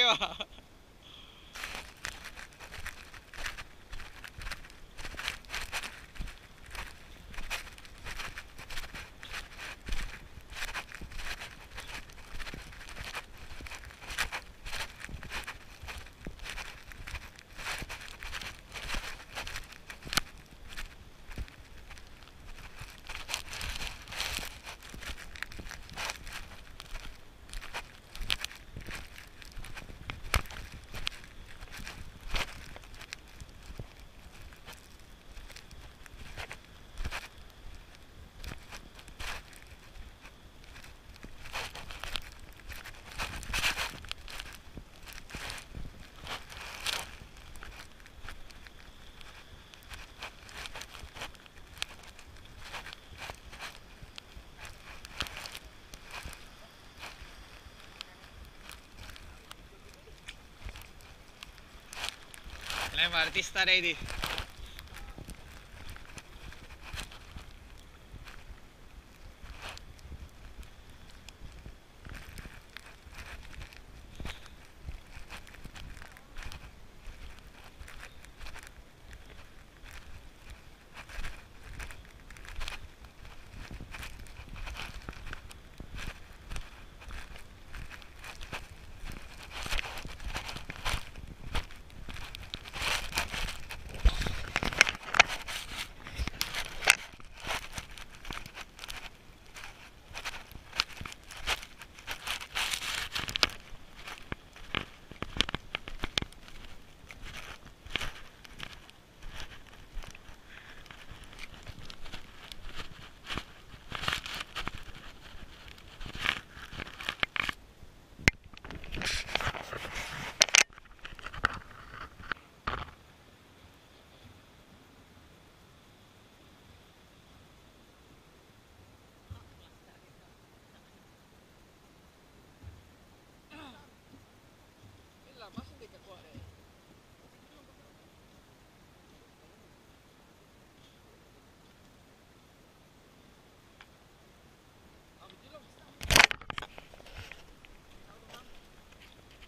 okay ba? Alam mo, artista ready.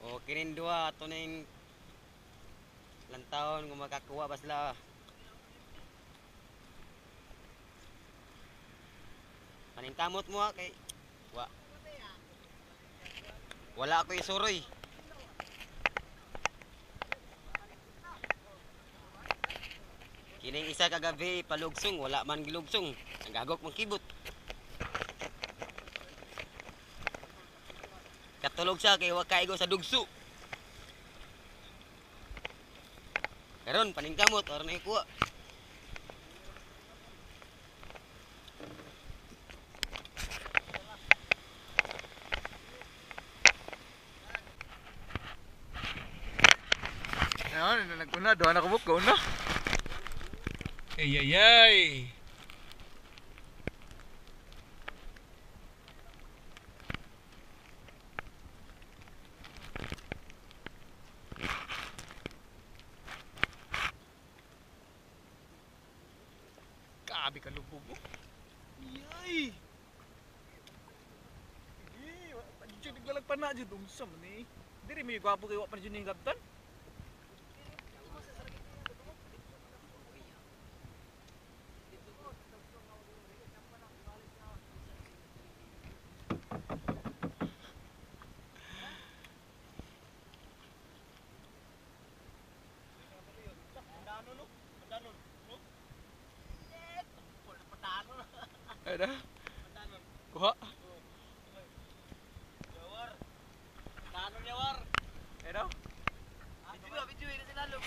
O kinin dua ato na yung lantawon kung makakuha ba sila. Paningkamot mo kay wa. Wala ako isuroy. Kining isa kagabi palugsong, wala man gilugsong. Nagagok mong kibot. Katulog siya kay wa kaigo sa dugso. Karon paningkamot or na ikuha. Ayan, naguna, doon ako buk, gauna. Ay ay ay. Kabi ka lubog mo. Yay! Padyo naglalagpan na dyan, dumsam ni. Diri may gwapo kayo pa dyan yung kaptan. Ada? Kuha? Yawar. Tanon yawar. Ada? Video ini selalu.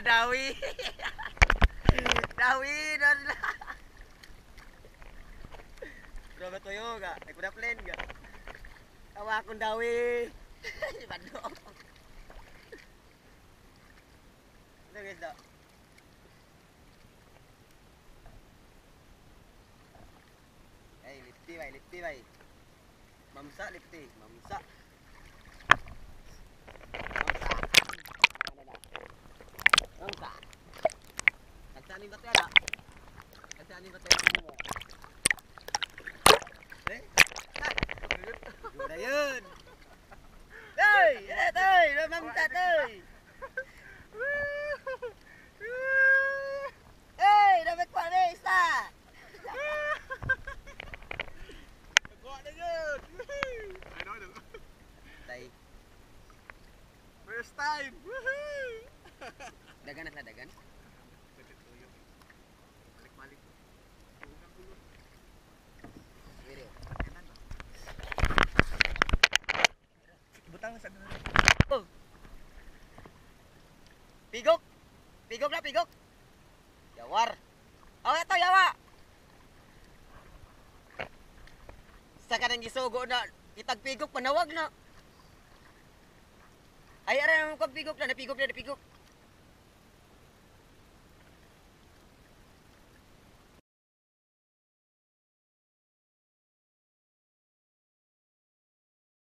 dawi. Dawi dan Bro betoyo gak? Naik kuda plane gak? Tawa akun dawi. Bandung. Itu guys dah. Lipti bay. Mamsa lipti, mamsa. Mamsa. Kancani batu ada. Kancani batu mo. Udah yun. Hey, mamsa tey. Hey, dapat pares ta. First time. Dagan na dagan. Balik-balik. Wiri. Butang sa dulo. Oh. Pigok. Pigok na pigok. Yawar. Oh, ito yawa. Sa kanang gisugo na itag pigok panawag na. Ay, aray mo kong pigok na, napigok na, napigok.